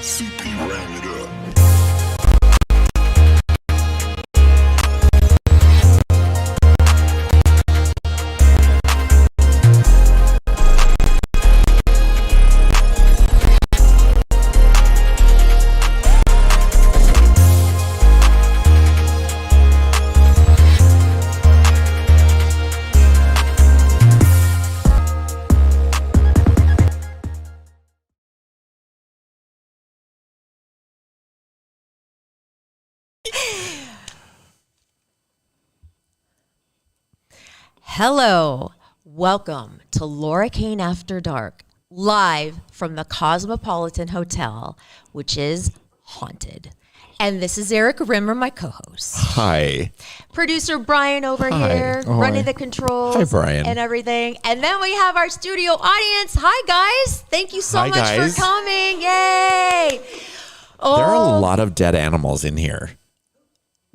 CP ran it up. Hello, welcome to Laura Kane After Dark, live from the Cosmopolitan Hotel, which is haunted. And this is Eric Rimmer, my co-host. Hi. Producer Brian over Hi. here, Oh, running hi. the controls. Hi, Brian. And everything. And then we have our studio audience. Hi, guys. Thank you so Hi, much guys. for coming. Yay. Oh, There are a lot of dead animals in here.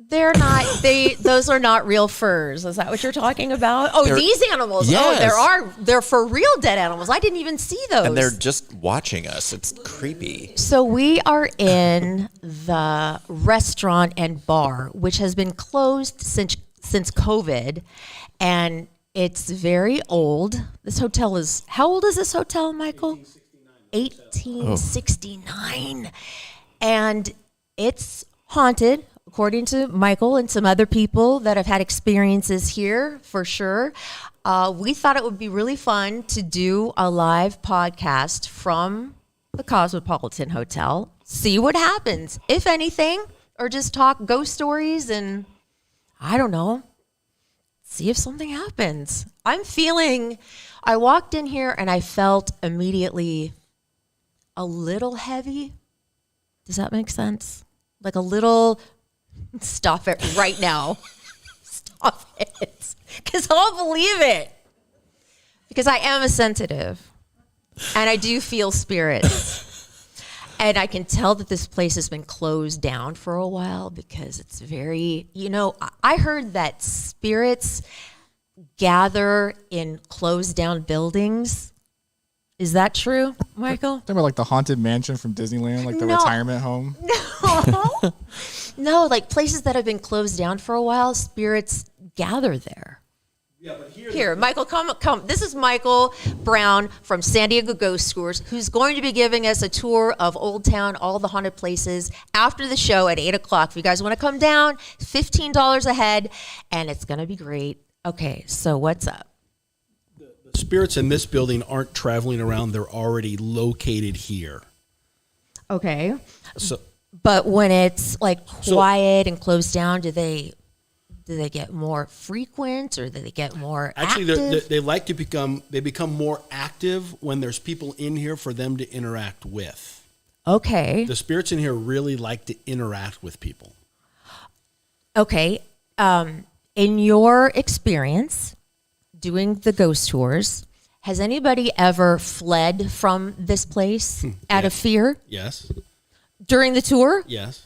they're not, those are not real furs. Is that what you're talking about? Oh, these animals. Yes. Oh, they're for real dead animals. I didn't even see those. And they're just watching us. It's creepy. So we are in the restaurant and bar, which has been closed since COVID, and it's very old. This hotel is, how old is this hotel, Michael? 1869. And it's haunted, according to Michael and some other people that have had experiences here, for sure. We thought it would be really fun to do a live podcast from the Cosmopolitan Hotel, see what happens, if anything, or just talk ghost stories and, I don't know, see if something happens. I walked in here and I felt immediately a little heavy. Does that make sense? Like a little, stop it right now. Stop it. Because I'll believe it. Because I am a sensitive. And I do feel spirits. And I can tell that this place has been closed down for a while because it's very, I heard that spirits gather in closed down buildings. Is that true, Michael? Remember like the haunted mansion from Disneyland, like the No. retirement home? No, like places that have been closed down for a while, spirits gather there. Yeah, but Here, Michael, come. This is Michael Brown from San Diego Ghost Tours, who's going to be giving us a tour of Old Town, all the haunted places, after the show at 8 o'clock. If you guys want to come down, $15 a head, and it's going to be great. Okay, so what's up? the spirits in this building aren't traveling around. They're already located here. Okay. So But when it's like quiet and closed down, do they get more frequent or do they get more actually, active? they become more active when there's people in here for them to interact with. Okay. The spirits in here really like to interact with people. Okay. In your experience doing the ghost tours, has anybody ever fled from this place out of fear Yes. during the tour? Yes.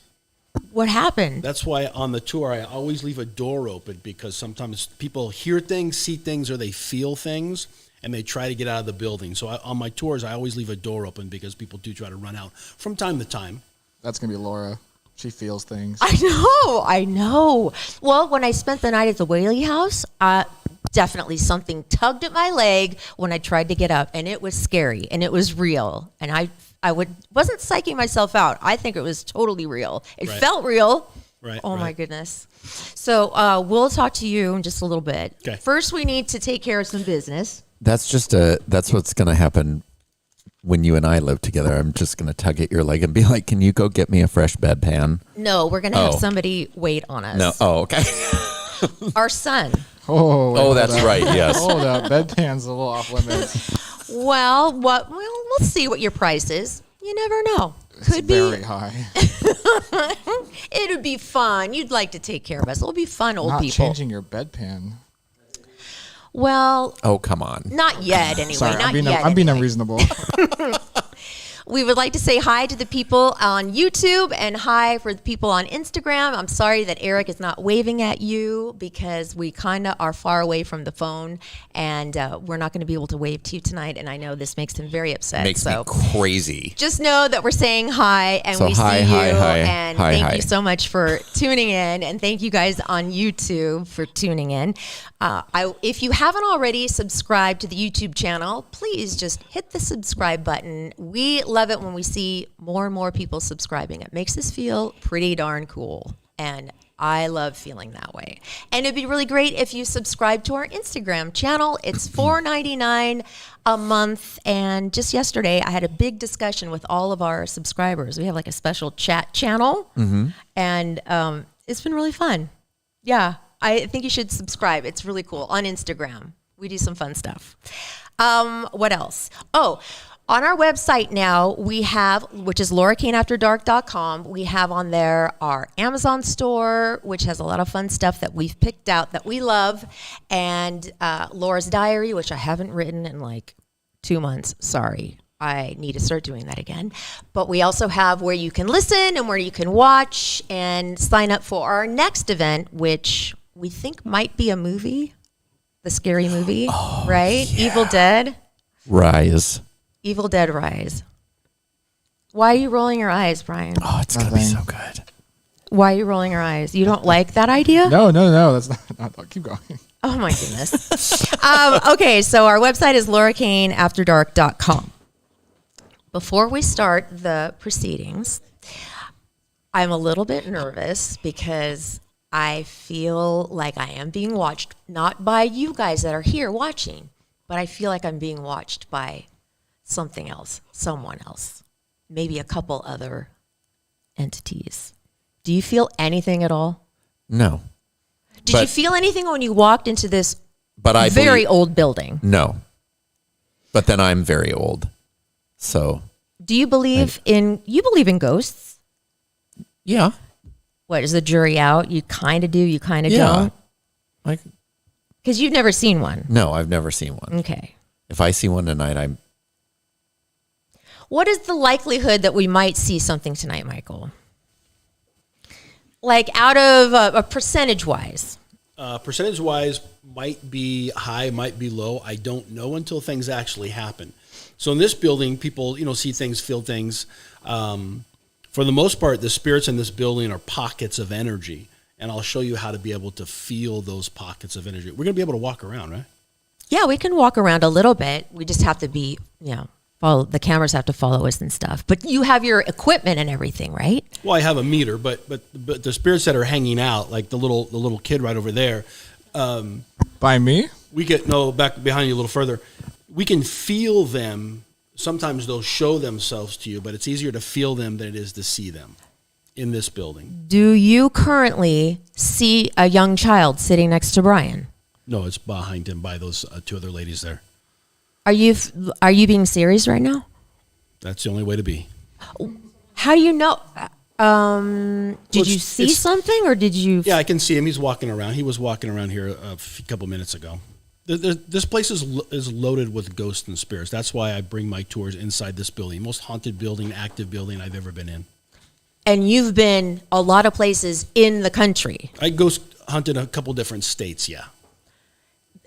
What happened? That's why on the tour I always leave a door open, because sometimes people hear things, see things, or they feel things, and they try to get out of the building. So on my tours, I always leave a door open because people do try to run out from time to time. That's going to be Laura. She feels things. I know. Well, when I spent the night at the Whaley House, definitely something tugged at my leg when I tried to get up, and it was scary, and it was real. And I wasn't psyching myself out. I think it was totally real. It Right. felt real. Right. Oh, my right. goodness. So we'll talk to you in just a little bit. Okay. First, we need to take care of some business. That's what's going to happen when you and I live together. I'm just going to tug at your leg and be like, can you go get me a fresh bedpan? No, we're going to have Oh. somebody wait on us. No. Oh, okay. Our son. Oh, That's right. Yes. Hold up. Bedpan's a little off limits. Well, we'll see what your price is. You never know. It's Could very be. high. It would be fun. You'd like to take care of us. It'll be fun, old Not people. changing your bedpan. Well, Oh, come on. not yet. Anyway, Sorry, not I'm being, yet. I'm being anyway. unreasonable. We would like to say hi to the people on YouTube and hi for the people on Instagram. I'm sorry that Eric is not waving at you because we kind of are far away from the phone, and we're not going to be able to wave to you tonight, and I know this makes him very upset. Makes me crazy. Just know that we're saying hi, and So we hi, see you, hi, and hi, thank hi. you so much for tuning in, and thank you guys on YouTube for tuning in. If you haven't already subscribed to the YouTube channel, please just hit the subscribe button. We love it when we see more and more people subscribing. It makes us feel pretty darn cool, and I love feeling that way. And it'd be really great if you subscribe to our Instagram channel. It's $4.99 a month, and just yesterday I had a big discussion with all of our subscribers. We have like a special chat channel, and it's been really fun. Yeah, I think you should subscribe. It's really cool on Instagram. We do some fun stuff. What else? Oh, on our website now, we have, which is laurakaneafterdark.com, we have on there our Amazon store, which has a lot of fun stuff that we've picked out that we love, and Laura's Diary, which I haven't written in like 2 months. Sorry. I need to start doing that again. But we also have where you can listen and where you can watch and sign up for our next event, which we think might be a movie, the scary movie, right? yeah. Evil Dead. Rise. Evil Dead Rise. Why are you rolling your eyes, Brian? Oh, it's going to be so good. Why are you rolling your eyes? You don't like that idea? No, that's not. Keep going. Oh my goodness. Okay, so our website is laurakaneafterdark.com. Before we start the proceedings, I'm a little bit nervous because I feel like I am being watched, not by you guys that are here watching, but I feel like I'm being watched by something else, someone else, maybe a couple other entities. Do you feel anything at all? No. Did you feel anything when you walked into this I very believe, old building? No. But then I'm very old. So. Do you believe you believe in ghosts? Yeah. What, is the jury out? You kind of do, you kind of Yeah. don't? Like, Because you've never seen one. no, I've never seen one. Okay. If I see one tonight, I'm. What is the likelihood that we might see something tonight, Michael? Like out of a percentage-wise. Percentage-wise, might be high, might be low. I don't know until things actually happen. So in this building, people, see things, feel things. For the most part, the spirits in this building are pockets of energy, and I'll show you how to be able to feel those pockets of energy. We're going to be able to walk around, right? Yeah, we can walk around a little bit. We just have to be, follow, the cameras have to follow us and stuff. But you have your equipment and everything, right? Well, I have a meter, but the spirits that are hanging out, like the little kid right over there, By me? we get back behind you a little further. We can feel them. Sometimes they'll show themselves to you, but it's easier to feel them than it is to see them in this building. Do you currently see a young child sitting next to Brian? No, it's behind him by those two other ladies there. Are you being serious right now? That's the only way to be. How do you know? Did you see it's- something, or did you? Yeah, I can see him. He's walking around. He was walking around here a couple minutes ago. This place is loaded with ghosts and spirits. That's why I bring my tours inside this building. Most haunted building, active building I've ever been in. And you've been a lot of places in the country. I ghost hunted a couple different states, yeah.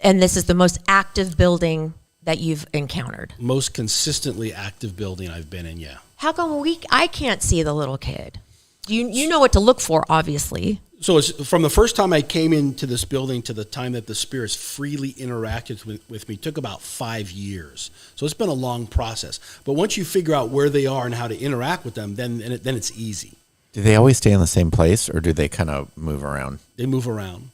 And this is the most active building that you've encountered. Most consistently active building I've been in, yeah. How come I can't see the little kid? You know what to look for, obviously. So it's from the first time I came into this building to the time that the spirits freely interacted with me took about 5 years. So it's been a long process. But once you figure out where they are and how to interact with them, then it's easy. Do they always stay in the same place, or do they kind of move around? They move around.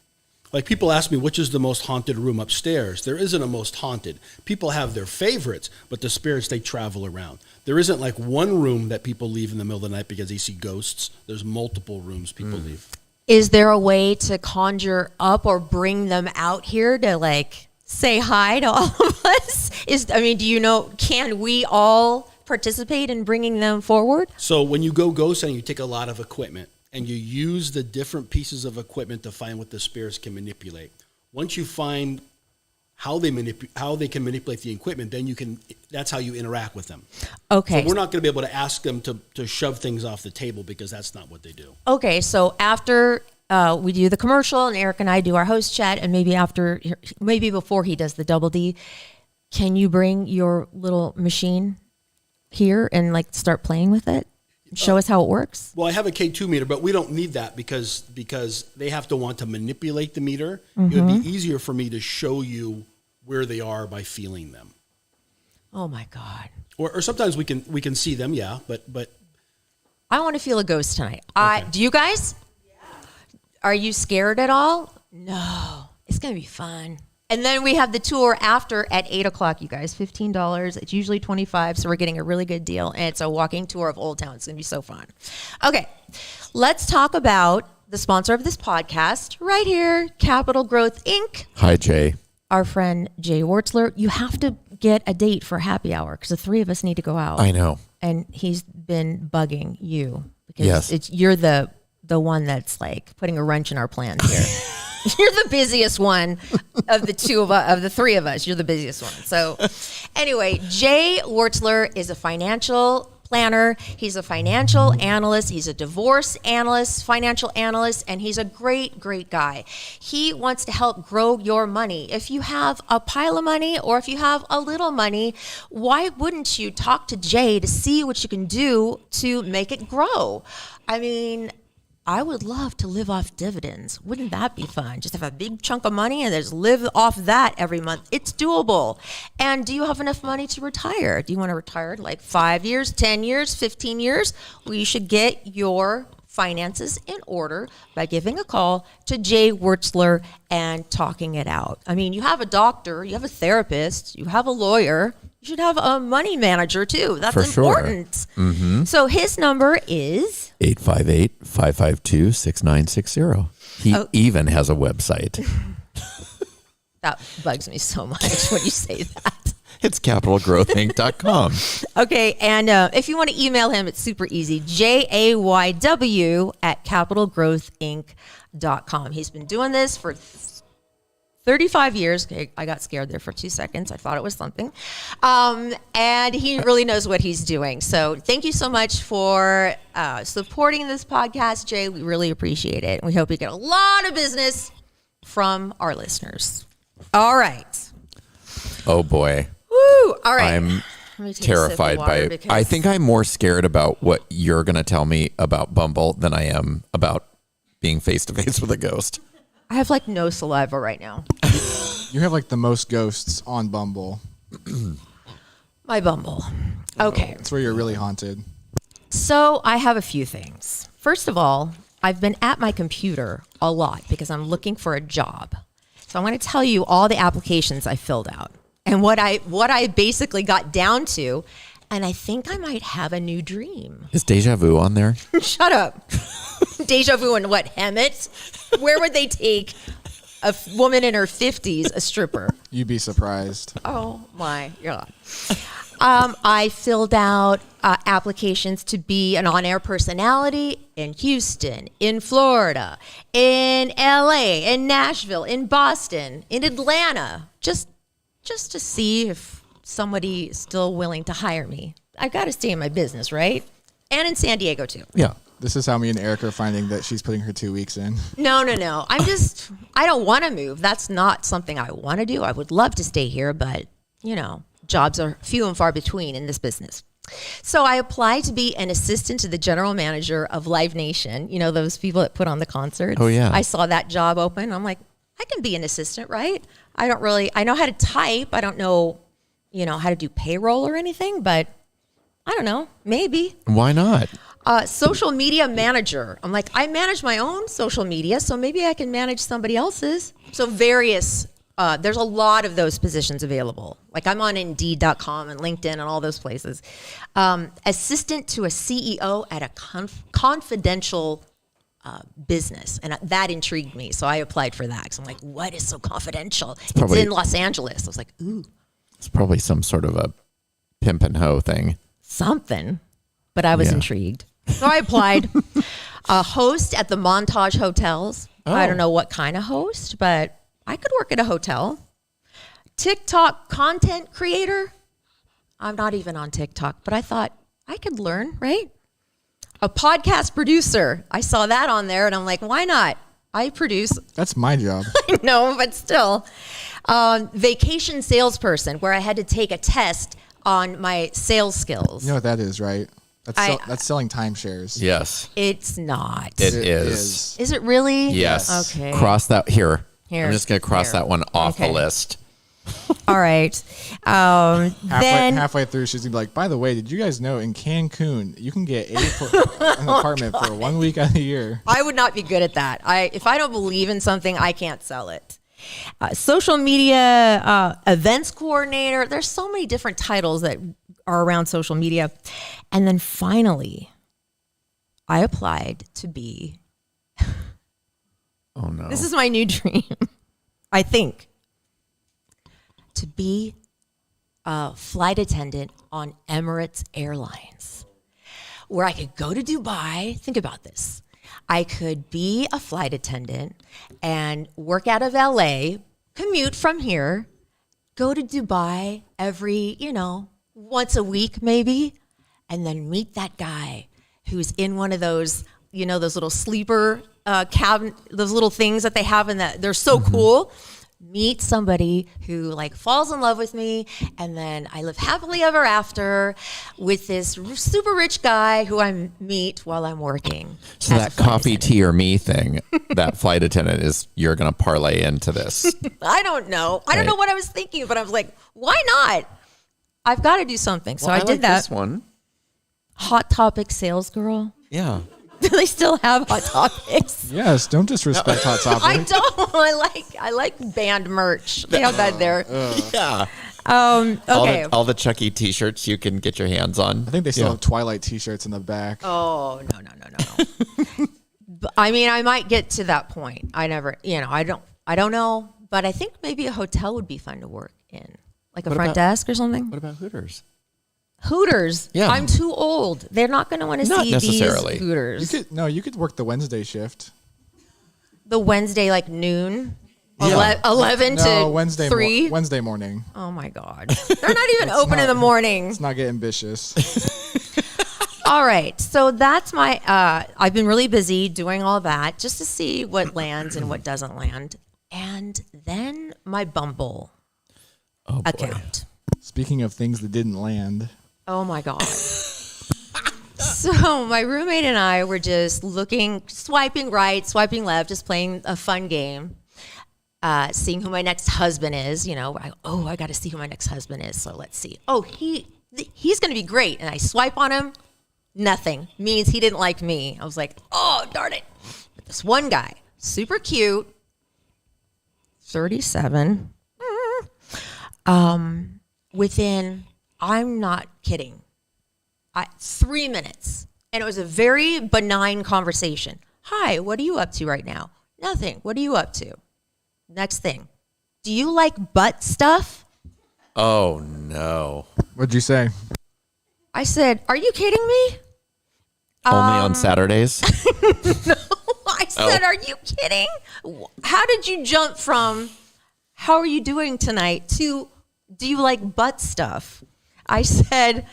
Like people ask me, which is the most haunted room upstairs? There isn't a most haunted. People have their favorites, but the spirits, they travel around. There isn't like one room that people leave in the middle of the night because they see ghosts. There's multiple rooms people leave. Is there a way to conjure up or bring them out here to like say hi to all of us? Do you know, can we all participate in bringing them forward? So when you go ghost hunting, you take a lot of equipment and you use the different pieces of equipment to find what the spirits can manipulate. Once you find how they can manipulate the equipment, then that's how you interact with them. Okay. So we're not going to be able to ask them to shove things off the table because that's not what they do. Okay, so after we do the commercial and Eric and I do our host chat, and maybe before he does the double D, can you bring your little machine here and like start playing with it? Show us how it works. Well, I have a K2 meter, but we don't need that because they have to want to manipulate the meter. Mm-hmm. It would be easier for me to show you where they are by feeling them. Oh my God. Or sometimes we can see them, yeah, but I want to feel a ghost tonight. Okay. Do you guys? Are you scared at all? No. It's going to be fun. And then we have the tour after at 8:00, you guys. $15. It's usually $25, so we're getting a really good deal. And it's a walking tour of Old Town. It's going to be so fun. Okay, let's talk about the sponsor of this podcast right here, Capital Growth Inc. Hi, Jay. Our friend Jay Wartzler. You have to get a date for happy hour because the three of us need to go out. I know. And he's been bugging you because Yes. you're the one that's like putting a wrench in our plans here. You're the busiest one of the three of us. You're the busiest one. So anyway, Jay Wartzler is a financial planner. He's a financial analyst. He's a divorce analyst, financial analyst, and he's a great, great guy. He wants to help grow your money. If you have a pile of money or if you have a little money, why wouldn't you talk to Jay to see what you can do to make it grow? I mean, I would love to live off dividends. Wouldn't that be fun? Just have a big chunk of money and just live off that every month. It's doable. And do you have enough money to retire? Do you want to retire in like 5 years, 10 years, 15 years? Well, you should get your finances in order by giving a call to Jay Wartzler and talking it out. I mean, you have a doctor, you have a therapist, you have a lawyer. You should have a money manager too. That's For sure. important. Mm-hmm. So his number is 858-552-6960. He even has a website. that bugs me so much when you say that. It's capitalgrowthinc.com. Okay, and if you want to email him, it's super easy. jayw@capitalgrowthinc.com. He's been doing this for 35 years. Okay, I got scared there for 2 seconds. I thought it was something. And he really knows what he's doing. So thank you so much for supporting this podcast, Jay. We really appreciate it. We hope we get a lot of business from our listeners. All right. Oh, boy. Woo! All right. I'm Let me take a sip of terrified water by it. because- I think I'm more scared about what you're going to tell me about Bumble than I am about being face-to-face with a ghost. I have like no saliva right now. You have like the most ghosts on Bumble. My Bumble. Okay. That's where you're really haunted. So I have a few things. First of all, I've been at my computer a lot because I'm looking for a job. So I'm going to tell you all the applications I filled out and what I basically got down to. And I think I might have a new dream. Is Deja Vu on there? Shut up. Deja Vu and what, Hemet? Where would they take a woman in her 50s, a stripper? You'd be surprised. Oh my God. I filled out applications to be an on-air personality in Houston, in Florida, in LA, in Nashville, in Boston, in Atlanta, just to see if somebody is still willing to hire me. I got to stay in my business, right? And in San Diego too. Yeah. This is how me and Eric are finding that she's putting her 2 weeks in. No. I don't want to move. That's not something I want to do. I would love to stay here, but jobs are few and far between in this business. So I applied to be an assistant to the general manager of Live Nation. You know, those people that put on the concerts. Oh, yeah. I saw that job open. I'm like, I can be an assistant, right? I know how to type. I don't know, how to do payroll or anything, but I don't know, maybe. Why not? Social media manager. I'm like, I manage my own social media, so maybe I can manage somebody else's. So there's a lot of those positions available. Like I'm on Indeed.com and LinkedIn and all those places. Assistant to a CEO at a confidential business. And that intrigued me. So I applied for that. Because I'm like, what is so confidential? It's in Los Angeles. I was like, ooh. It's probably some sort of a pimp and hoe thing. Something. But I was intrigued. So I applied. A host at the Montage Hotels. Oh. I don't know what kind of host, but I could work at a hotel. TikTok content creator. I'm not even on TikTok, but I thought I could learn, right? A podcast producer. I saw that on there and I'm like, why not? I produce. That's my job. I know, but still. Vacation salesperson, where I had to take a test on my sales skills. You know what that is, right? That's selling timeshares. Yes. It's not. It is. Is it really? Yes. Okay. Cross that here. Here. I'm just going to cross Here. that one off Okay. the list. All right. Halfway through, she's gonna be like, by the way, did you guys know in Cancun, you can get an apartment for 1 week out of the year? I would not be good at that. If I don't believe in something, I can't sell it. Social media events coordinator. There's so many different titles that are around social media. And then finally, I applied to be. Oh, no. This is my new dream, I think. To be a flight attendant on Emirates Airlines, where I could go to Dubai. Think about this. I could be a flight attendant and work out of LA, commute from here, go to Dubai every, once a week maybe, and then meet that guy who's in one of those, those little sleeper cabin, those little things that they have in that. They're so cool. Meet somebody who falls in love with me, and then I live happily ever after with this super rich guy who I meet while I'm working. So that coffee, tea, or me thing, that flight attendant you're going to parlay into this. I don't know. I don't know what I was thinking, but I was like, why not? I've got to do something. So I did that. This one. Hot Topic sales girl. Yeah. Do they still have Hot Topics? Yes, don't disrespect Hot Topic. I don't. I like band merch. They have that there. Yeah. Okay. All the Chucky T-shirts you can get your hands on. I think they still have Twilight T-shirts in the back. Oh, no. But, I might get to that point. I never, I don't know. But I think maybe a hotel would be fun to work in. Like a front desk or something. What about Hooters? Hooters. Yeah. I'm too old. They're not going to want to Not see necessarily. these Hooters. You could work the Wednesday shift. The Wednesday, Yeah. 11 to Wednesday 3. Wednesday morning. Oh my God. They're not even open in the morning. It's not getting ambitious. All right. So that's my, I've been really busy doing all that just to see what lands and what doesn't land. And then my Bumble account. Speaking of things that didn't land. Oh my God. So my roommate and I were just swiping right, swiping left, just playing a fun game. Seeing who my next husband is, I got to see who my next husband is. So let's see. Oh, he's going to be great. And I swipe on him. Nothing. Means he didn't like me. I was like, oh, darn it. But this one guy, super cute, 37. Within, I'm not kidding, 3 minutes. And it was a very benign conversation. Hi, what are you up to right now? Nothing. What are you up to? Next thing. Do you like butt stuff? Oh, no. What'd you say? I said, are you kidding me? Only on Saturdays? No. I said, are you kidding? How did you jump from, how are you doing tonight, to, do you like butt stuff? I said,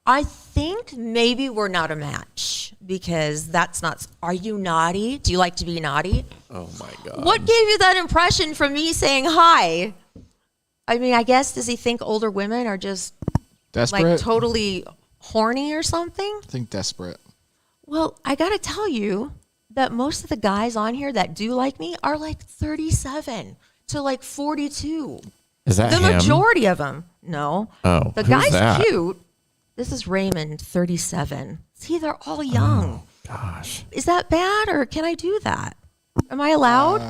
I think maybe we're not a match because that's not, are you naughty? Do you like to be naughty? Oh, my God. What gave you that impression from me saying hi? I guess, does he think older women are just Desperate? totally horny or something? I think desperate. Well, I got to tell you that most of the guys on here that do like me are 37 to 42. Is that The him? majority of them. No. Oh, The who's guy's that? cute. This is Raymond, 37. See, they're all young. Oh, gosh. Is that bad or can I do that? Am I allowed?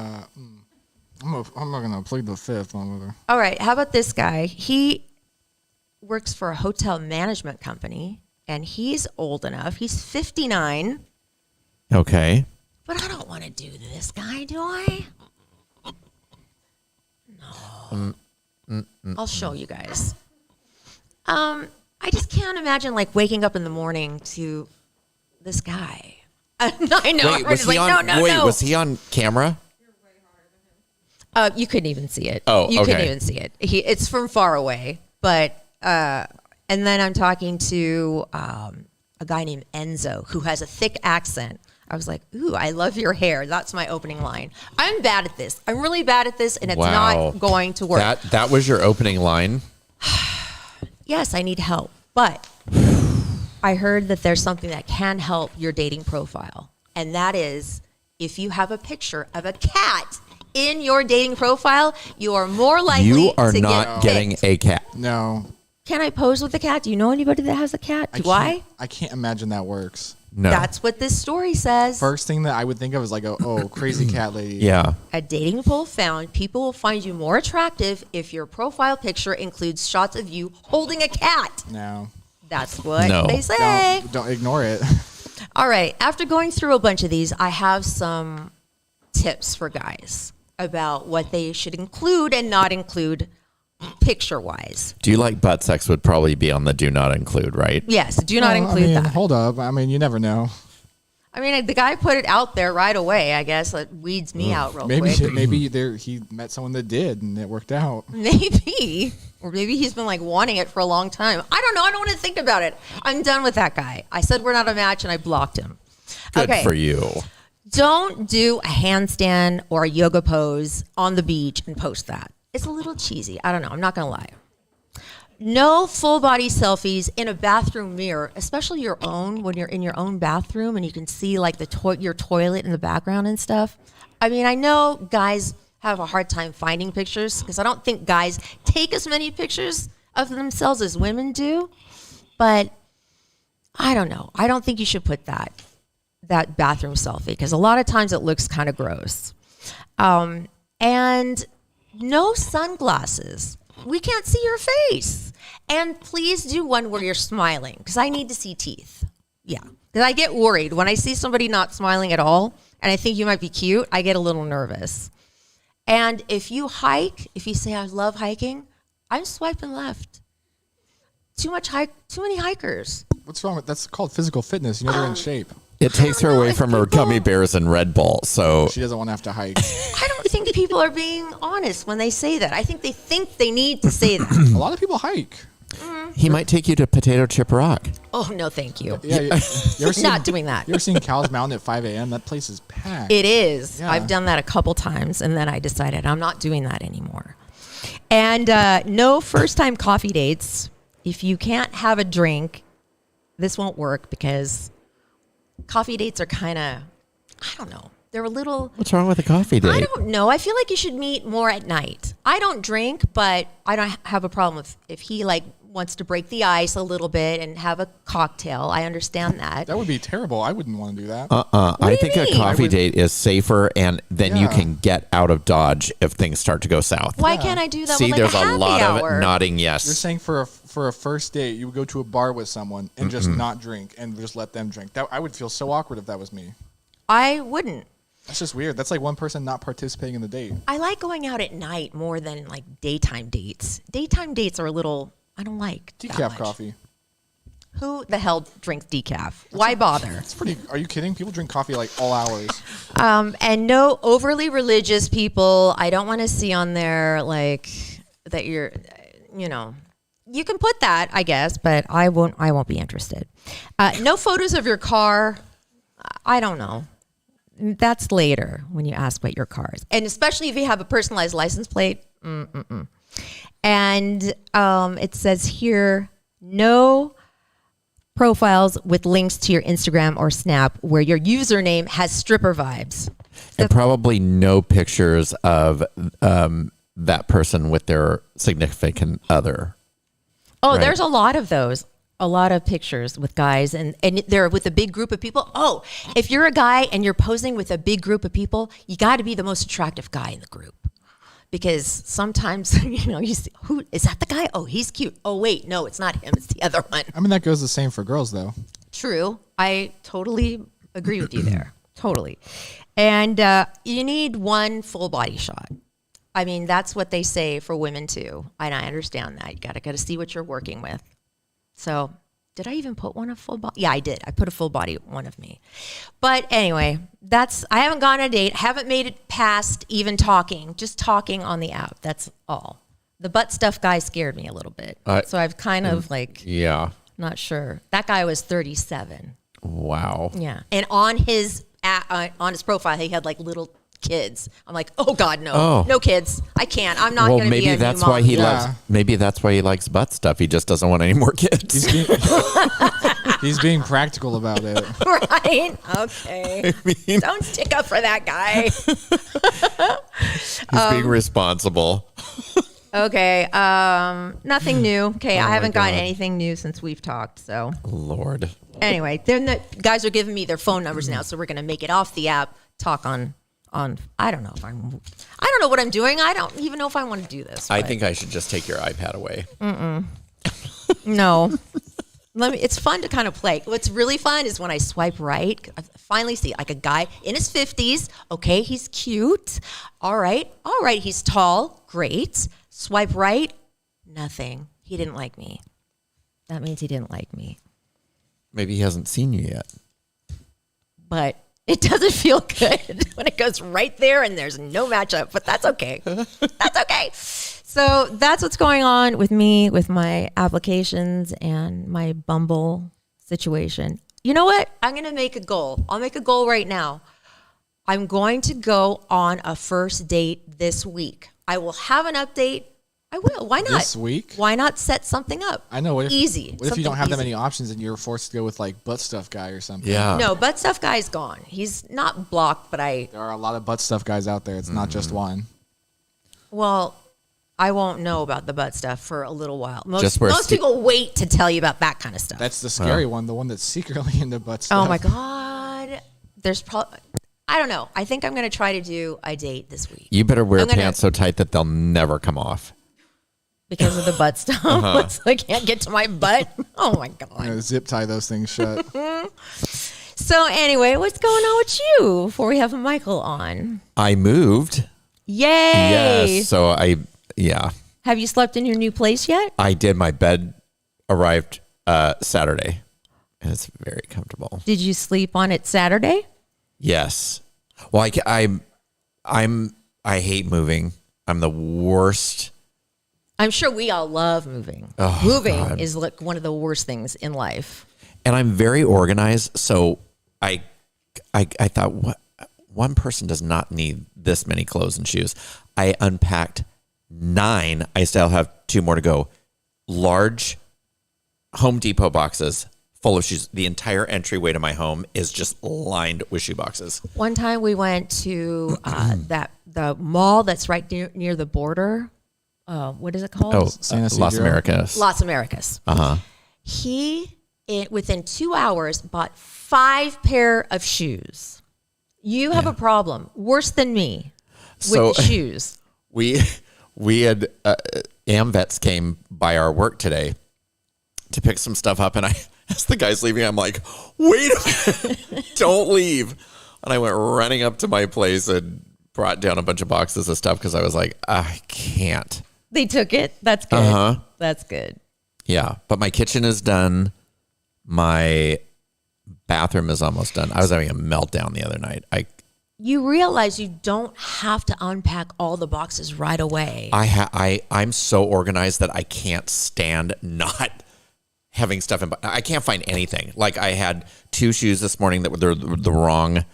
I'm not going to plead the fifth on whether. All right. How about this guy? He works for a hotel management company and he's old enough. He's 59. Okay. But I don't want to do this guy, do I? No. I'll show you guys. I just can't imagine waking up in the morning to this guy. I know. Wait, was he on? No. Was he on camera? You couldn't even see it. Oh, you couldn't okay. even see it. It's from far away. But and then I'm talking to a guy named Enzo who has a thick accent. I was like, "Ooh, I love your hair." That's my opening line. I'm bad at this. I'm really bad at this, and it's not going to work. That was your opening line? Yes, I need help, but I heard that there's something that can help your dating profile, and that is if you have a picture of a cat in your dating profile, you are more likely You are to not get getting picked. a cat. No. Can I pose with a cat? Do you know anybody that has a cat? Do I? I can't imagine that works. No. That's what this story says. First thing that I would think of is like, crazy cat lady. Yeah. A dating poll found people will find you more attractive if your profile picture includes shots of you holding a cat. No. That's what No. they say. Don't ignore it. All right. After going through a bunch of these, I have some tips for guys about what they should include and not include picture-wise. Do you like butt sex would probably be on the do not include, right? Yes, do not Well, include that. Hold up. I mean, you never know. I mean, the guy put it out there right away. I guess that weeds me out real quick. Maybe he met someone that did and it worked out. Maybe. Or maybe he's been like wanting it for a long time. I don't know. I don't want to think about it. I'm done with that guy. I said we're not a match and I blocked him. Good Okay. for you. Don't do a handstand or a yoga pose on the beach and post that. It's a little cheesy. I don't know. I'm not going to lie. No full body selfies in a bathroom mirror, especially your own, when you're in your own bathroom and you can see like your toilet in the background and stuff. I mean, I know guys have a hard time finding pictures because I don't think guys take as many pictures of themselves as women do. But I don't know. I don't think you should put that bathroom selfie because a lot of times it looks kind of gross. And no sunglasses. We can't see your face. And please do one where you're smiling because I need to see teeth. Yeah. Because I get worried when I see somebody not smiling at all and I think you might be cute, I get a little nervous. And if you hike, if you say I love hiking, I'm swiping left. Too many hikers. What's wrong with that's called physical fitness? You know they're in shape. It takes her know away if from her people- gummy bears and Red Bull. So She doesn't want to have to hike. I don't think people are being honest when they say that. I think they need to say that. A lot of people hike. he might take you to Potato Chip Rock. Oh, no, thank you. Yeah, you ever seen, Not doing that. You ever seen Cow's Mountain at 5 a.m.? That place is packed. It is. Yeah. I've done that a couple times, and then I decided I'm not doing that anymore. And no first-time coffee dates. If you can't have a drink, this won't work because coffee dates are kind of, I don't know. They're a little, What's wrong with a coffee date? I don't know. I feel like you should meet more at night. I don't drink, but I don't have a problem if he like wants to break the ice a little bit and have a cocktail. I understand that. That would be terrible. I wouldn't want to do that. I do you think a mean? coffee date is safer, and then you Yeah. can get out of Dodge if things start to go south. Why can't I do that See, with like there's a a happy lot hour? of nodding You're yes. saying for a first date, you would go to a bar with someone and just not drink and just let them drink. That I would feel so awkward if that was me. I wouldn't. That's just weird. That's like one person not participating in the date. I like going out at night more than like daytime dates. Daytime dates are a little, I don't like that Decaf much. coffee. Who the hell drinks decaf? Why bother? It's pretty. Are you kidding? People drink coffee like all hours. And no overly religious people. I don't want to see on there like that you're, you know, you can put that, I guess, but I won't be interested. No photos of your car. I don't know. That's later when you ask what your car is. And especially if you have a personalized license plate. And it says here, no profiles with links to your Instagram or Snap where your username has stripper vibes. And probably no pictures of that person with their significant other. Oh, Right. there's a lot of those. A lot of pictures with guys and they're with a big group of people. Oh, if you're a guy and you're posing with a big group of people, you got to be the most attractive guy in the group. Because sometimes, you see, who is that the guy? Oh, he's cute. Oh, wait, no, it's not him. It's the other one. I mean, that goes the same for girls, though. True. I totally agree with you there. Totally. And you need one full body shot. I mean, that's what they say for women too. And I understand that. You got to see what you're working with. So did I even put one a full body? Yeah, I did. I put a full body one of me. But anyway, I haven't gone on a date, haven't made it past even talking, just talking on the app. That's all. The butt stuff guy scared me a little bit. So I've kind of Yeah. not sure. That guy was 37. Wow. Yeah. And on his profile, he had like little kids. I'm like, oh God, no. Oh. No kids. I can't. I'm not going to be a maybe new that's mom. why he Yeah. loves. Maybe that's why he likes butt stuff. He just doesn't want any more kids. He's being practical about it. Right? Okay. Don't stick up for that guy. He's being responsible. Okay. Nothing new. Okay. I my haven't gotten God. anything new since we've talked. So Lord. anyway, then the guys are giving me their phone numbers now. So we're going to make it off the app, talk on, I don't know what I'm doing. I don't even know if I want to do this. I but- think I should just take your iPad away. No. It's fun to kind of play. What's really fun is when I swipe right, I finally see like a guy in his 50s. Okay, he's cute. All right, he's tall. Great. Swipe right, nothing. He didn't like me. That means he didn't like me. Maybe he hasn't seen you yet. But it doesn't feel good when it goes right there and there's no matchup, but that's okay. That's okay. So that's what's going on with me, with my applications and my Bumble situation. You know what? I'm going to make a goal. I'll make a goal right now. I'm going to go on a first date this week. I will have an update. I will. Why not? This week? Why not set something up? I know. What if, easy. What if you don't Something have that easy. many options and you're forced to go with like butt stuff guy or something? Yeah. No, butt stuff guy's gone. He's not blocked, but There are a lot of butt stuff guys out there. It's not just one. well, I won't know about the butt stuff for a little while. Just where Most people wait to tell you about that kind of stuff. That's the scary one, the one that's secretly into butt stuff. Oh my God. There's probably, I don't know. I think I'm going to try to do a date this week You better wear I'm gonna- pants so tight that they'll never come off. because of the butt stuff. So I can't get to my butt. Oh my You God. know, zip tie those things shut. So anyway, what's going on with you before we have Michael on? I moved. Yay. Yes. So yeah, Have you slept in your new place yet? I did. My bed arrived Saturday, and it's very comfortable. Did you sleep on it Saturday? Yes. Well, I hate moving. I'm the worst. I'm sure we all love moving. Oh, Moving God. is like one of the worst things in life. And I'm very organized. So I thought, what? One person does not need this many clothes and shoes. I unpacked 9. I still have 2 more to go. Large Home Depot boxes full of shoes. The entire entryway to my home is just lined with shoe boxes. One time we went to the mall that's right near the border. What is it called? Oh, San Las Isidro. Americas. Las Americas. He, within 2 hours, bought 5 pair of shoes. You have a problem worse than me with So- the shoes. We had AmVets came by our work today to pick some stuff up, and as the guy's leaving, I'm like, wait a minute, don't leave. And I went running up to my place and brought down a bunch of boxes of stuff because I was like, I can't. They took it. That's good. That's good. Yeah, but my kitchen is done. My bathroom is almost done. I was having a meltdown the other night. You realize you don't have to unpack all the boxes right away. I'm so organized that I can't stand not having stuff in. I can't find anything. Like I had 2 shoes this morning that were the wrong.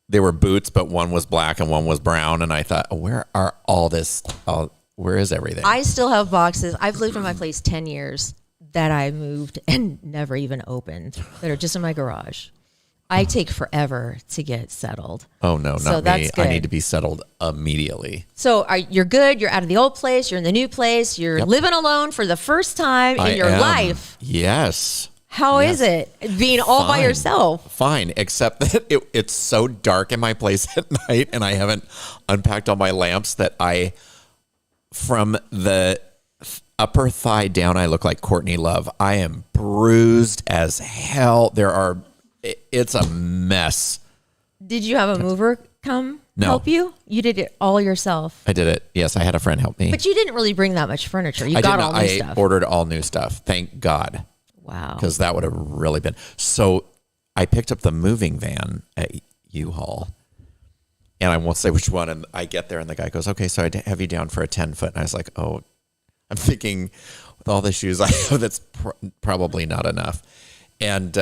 They were boots, but one was black and one was brown. And I thought, oh, where are all this? Where is everything? I still have boxes. I've lived in my place 10 years that I moved and never even opened that are just in my garage. I take forever to get settled. Oh no, So not me. that's I good. need to be settled immediately. So you're good. You're out of the old place. You're in the new place. You're living alone for the first time in your am. life. Yes. How is it being all by Fine. yourself? Fine, except that it's so dark in my place at night, and I haven't unpacked all my lamps that from the upper thigh down, I look like Courtney Love. I am bruised as hell. It's a mess. Did you have a mover come No. help you? You did it all yourself. I did it. Yes, I had a friend help me. But you didn't really bring that much furniture. You I got did all not. new I stuff. ordered all new stuff. Thank God. Wow. Because that would have really been. So I picked up the moving van at U-Haul, and I won't say which one. And I get there, and the guy goes, "Okay, so I have you down for a 10-foot." And I was like, "Oh," I'm thinking, with all the shoes I have, that's probably not enough. And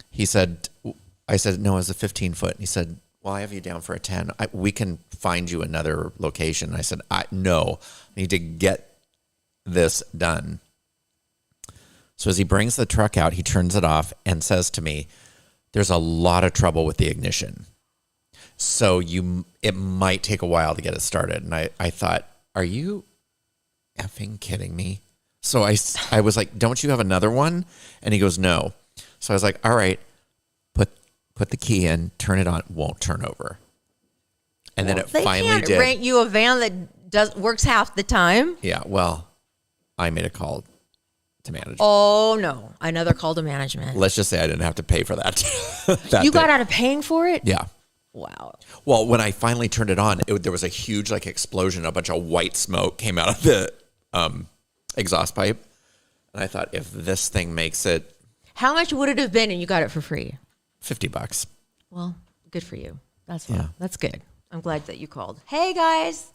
he said, "I said no, it's a 15-foot." And he said, "Well, I have you down for a 10. We can find you another location." I said, "No, I need to get this done." So as he brings the truck out, he turns it off and says to me, "There's a lot of trouble with the ignition. So it might take a while to get it started." And I thought, are you effing kidding me? So I was like, "Don't you have another one?" And he goes, "No." So I was like, "All right, put the key in, turn it on, won't turn over." And then it They finally can't did. rent you a van that works half the time. Yeah, well, I made a call to management. Oh no, another call to management. Let's just say I didn't have to pay for that. You got day. out of paying for it? Yeah. Wow. Well, when I finally turned it on, there was a huge explosion. A bunch of white smoke came out of the exhaust pipe. And I thought, if this thing makes it How much would it have been and you got it for free? $50. Well, good for you. Yeah. That's good. I'm glad that you called. Hey guys.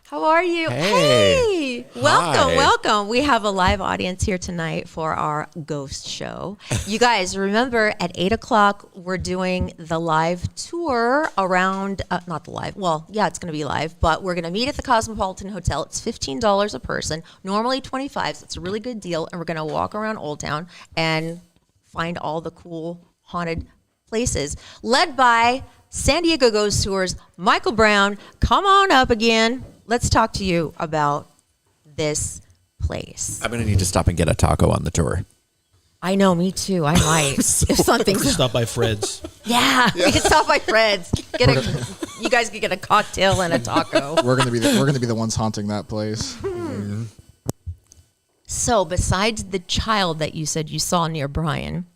How are you? Hey. Welcome, Hi. welcome. We have a live audience here tonight for our ghost show. You guys remember at 8:00 we're doing the live tour around, not the live, well, yeah, it's going to be live, but we're going to meet at the Cosmopolitan Hotel. It's $15 a person, normally $25, so it's a really good deal. And we're going to walk around Old Town and find all the cool haunted places, led by San Diego Ghost Tours, Michael Brown. Come on up again. Let's talk to you about this place. I'm going to need to stop and get a taco on the tour. I know, me too. I might. If something's Stop by Fred's. yeah, we can stop by Fred's. You guys can get a cocktail and a taco. We're gonna be the ones haunting that place. So, besides the child that you said you saw near Brian,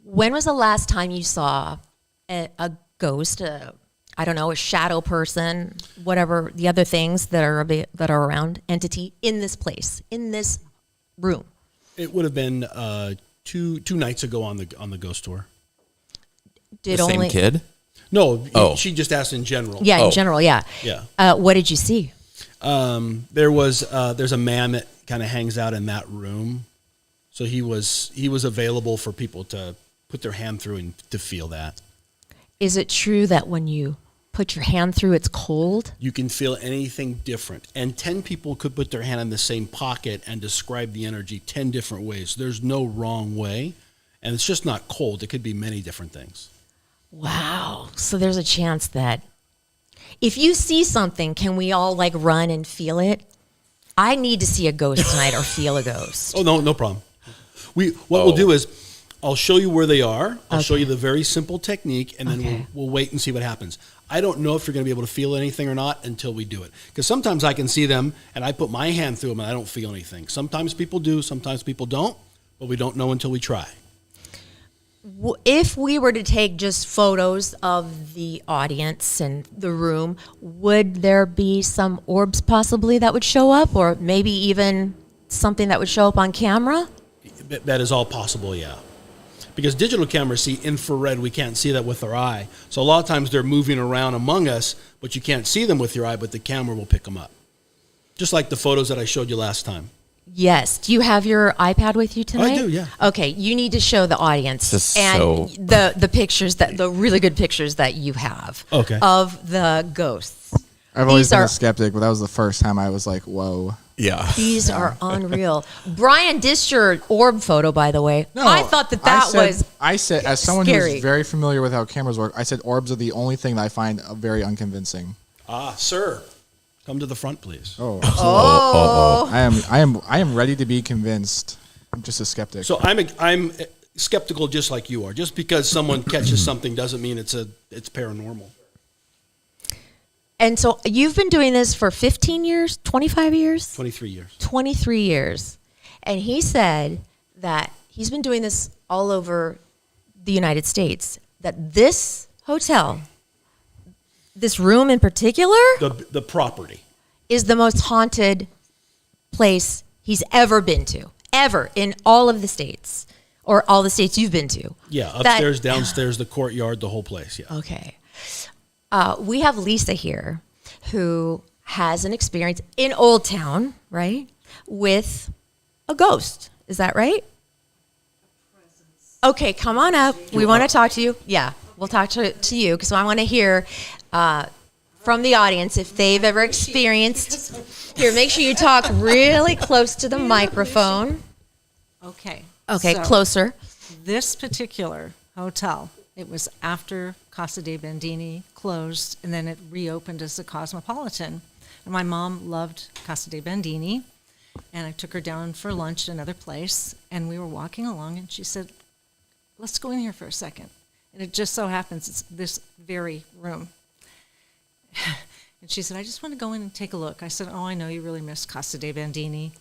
when was the last time you saw a ghost? I don't know, a shadow person, whatever the other things that are around, entity in this place, in this room. It would have been two nights ago on the ghost tour. Did The only same kid? No, Oh. she just asked in general. Yeah, Oh. in general, yeah. Yeah. What did you see? There's a man that kind of hangs out in that room, so he was available for people to put their hand through and to feel that. Is it true that when you put your hand through, it's cold? You can feel anything different, and 10 people could put their hand in the same pocket and describe the energy 10 different ways. There's no wrong way, and it's just not cold. It could be many different things. Wow. So there's a chance that if you see something, can we all run and feel it? I need to see a ghost tonight or feel a ghost. Oh, no problem. What we'll do is I'll show you where they are. I'll show Okay. you the very simple technique, and then Okay. we'll wait and see what happens. I don't know if you're going to be able to feel anything or not until we do it. Because sometimes I can see them, and I put my hand through them, and I don't feel anything. Sometimes people do, sometimes people don't, but we don't know until we try. If we were to take just photos of the audience and the room, would there be some orbs possibly that would show up, or maybe even something that would show up on camera? That is all possible, yeah. Because digital cameras see infrared, we can't see that with our eye. So a lot of times they're moving around among us, but you can't see them with your eye, but the camera will pick them up. Just like the photos that I showed you last time. Yes. Do you have your iPad with you tonight? I do, yeah. Okay, you need to show the audience This is and so- the pictures the really good pictures that you have Okay. of the ghosts. I've always These been are- a skeptic, but that was the first time I was like, "Whoa." Yeah. These are unreal. Brian dissed your orb photo, by the way. I thought that was I said, as someone scary. who's very familiar with how cameras work, I said orbs are the only thing that I find very unconvincing. Sir, come to the front, please. Oh, I am ready to be convinced. I'm just a skeptic. So I'm skeptical just like you are. Just because someone catches something doesn't mean it's paranormal. And so you've been doing this for 15 years, 25 years? 23 years. 23 years. And he said that he's been doing this all over the United States, that this hotel, this room in particular, The property. is the most haunted place he's ever been to. ever in all of the states, or all the states you've been to. Yeah, that- upstairs, downstairs, the courtyard, the whole place. Yeah. Okay. We have Lisa here who has an experience in Old Town, right, with a ghost. Is that right? Okay, come on up. We want to talk to you. Yeah, we'll talk to you because I want to hear from the audience if they've ever experienced. Here, make sure you talk really close to the microphone. Okay. Okay, so closer. This particular hotel, it was after Casa de Bandini closed, and then it reopened as the Cosmopolitan. And my mom loved Casa de Bandini, and I took her down for lunch at another place, and we were walking along, and she said, "Let's go in here for a second." And it just so happens it's this very room. And she said, "I just want to go in and take a look." I said, "Oh, I know you really miss Casa de Bandini."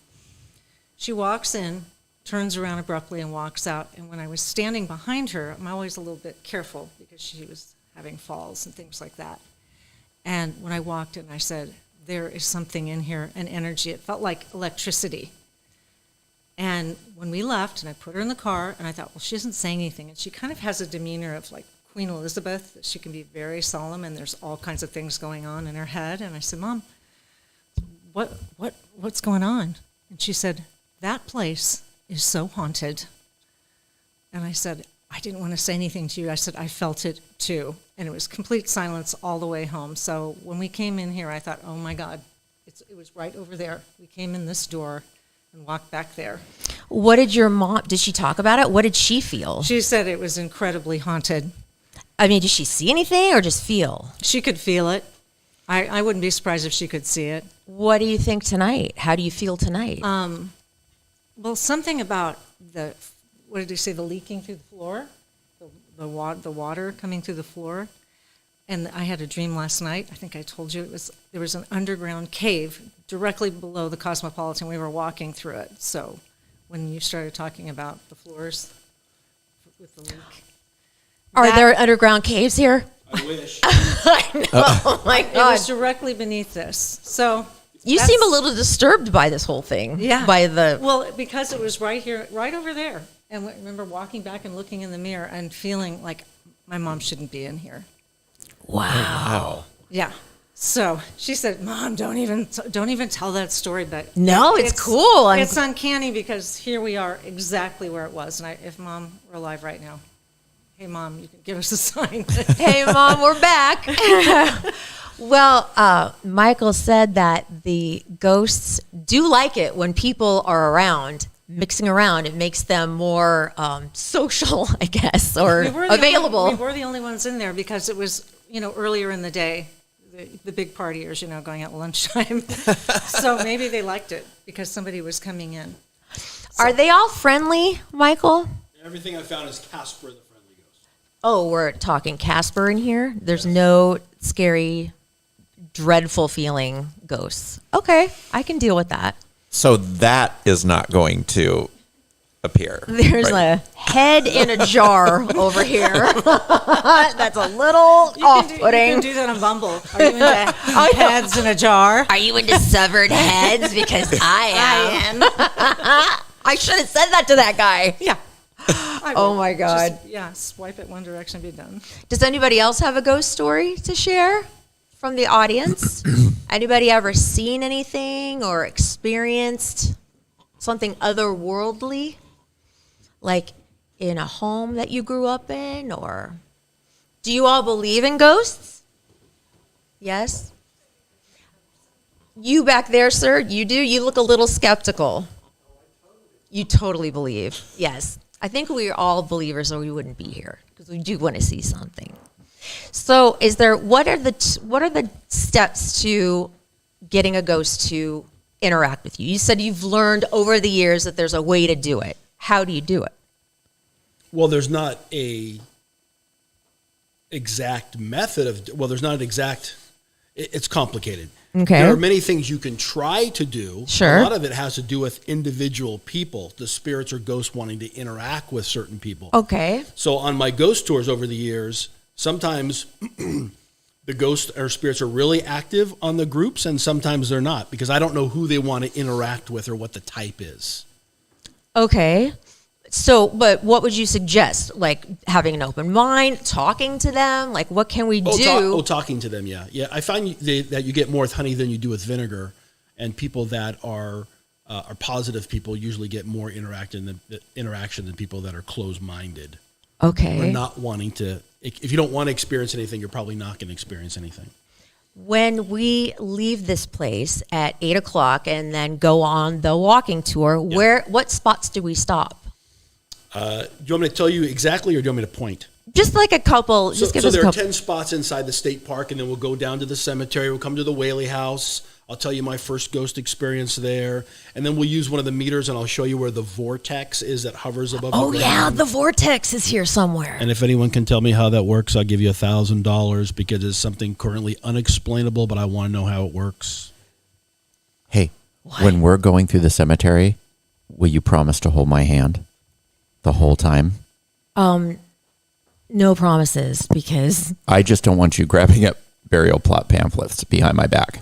She walks in, turns around abruptly and walks out. And when I was standing behind her, I'm always a little bit careful because she was having falls and things like that. And when I walked in, I said, "There is something in here, an energy." It felt like electricity. And when we left, and I put her in the car, and I thought, well, she isn't saying anything. And she kind of has a demeanor of like Queen Elizabeth. She can be very solemn, and there's all kinds of things going on in her head. And I said, "Mom, what's going on?" And she said, "That place is so haunted." And I said, I didn't want to say anything to you. I said, I felt it too. And it was complete silence all the way home. So when we came in here, I thought, oh my God, it was right over there. We came in this door and walked back there. What did your mom, did she talk about it? What did she feel? She said it was incredibly haunted. I mean, did she see anything or just feel? She could feel it. I wouldn't be surprised if she could see it. What do you think tonight? How do you feel tonight? Well, something about what did you say, the leaking through the floor? The water coming through the floor. And I had a dream last night. I think I told you there was an underground cave directly below the Cosmopolitan. We were walking through it. So when you started talking about the floors with the leak. Are there underground caves here? I wish. I know. Oh my It God. was directly beneath this. So You that's- seem a little disturbed by this whole thing. Yeah. By the. Well, because it was right here, right over there. And I remember walking back and looking in the mirror and feeling like my mom shouldn't be in here. Wow. Yeah. So she said, "Mom, don't even tell that story." But No, it's cool. It's uncanny because here we are exactly where it was. And if Mom were alive right now, hey, Mom, you can give us a sign. Hey, Mom, we're back. Well, Michael said that the ghosts do like it when people are around, mixing around. It makes them more social, I guess, or available. We were the only ones in there because it was, earlier in the day, the big partiers, going at lunchtime. So maybe they liked it because somebody was coming in. Are they all friendly, Michael? Everything I found is Casper the Friendly Ghost. Oh, we're talking Casper in here? There's no scary, dreadful feeling ghosts. Okay, I can deal with that. So that is not going to appear. There's right? a head in a jar over here. That's a little You off-putting. can do that on Bumble. Are you into heads in a jar? Are you into severed heads? Because I am. I should have said that to that guy. Yeah. Oh my God. Swipe it one direction, be done. Does anybody else have a ghost story to share from the audience? Anybody ever seen anything or experienced something otherworldly? Like in a home that you grew up in? Or do you all believe in ghosts? Yes? You back there, sir, you do? You look a little skeptical. You totally believe. Yes. I think we're all believers or we wouldn't be here because we do want to see something. So what are the steps to getting a ghost to interact with you? You said you've learned over the years that there's a way to do it. How do you do it? Well, there's not a exact method there's not an exact, it's complicated. Okay. There are many things you can try to do. Sure. A lot of it has to do with individual people, the spirits or ghosts wanting to interact with certain people. Okay. So on my ghost tours over the years, sometimes the ghosts or spirits are really active on the groups and sometimes they're not because I don't know who they want to interact with or what the type is. Okay. So, but what would you suggest? Like having an open mind, talking to them? Like, what can we do? Talking to them, yeah. Yeah, I find that you get more with honey than you do with vinegar. And people that are positive people usually get more interaction than people that are closed-minded. Okay. Or not wanting to. If you don't want to experience anything, you're probably not going to experience anything. When we leave this place at 8:00 and then go on the walking tour, what spots do we stop? Do you want me to tell you exactly, or do you want me to point? Just like a couple. So, just give so us there a are couple. 10 spots inside the state park, and then we'll go down to the cemetery. We'll come to the Whaley House. I'll tell you my first ghost experience there. And then we'll use one of the meters, and I'll show you where the vortex is that hovers above the ground. Oh, yeah, the vortex is here somewhere. And if anyone can tell me how that works, I'll give you $1,000 because it's something currently unexplainable, but I want to know how it works. Hey, when we're going through the cemetery, will you promise to hold my hand the whole time? No promises, because I just don't want you grabbing up burial plot pamphlets behind my back.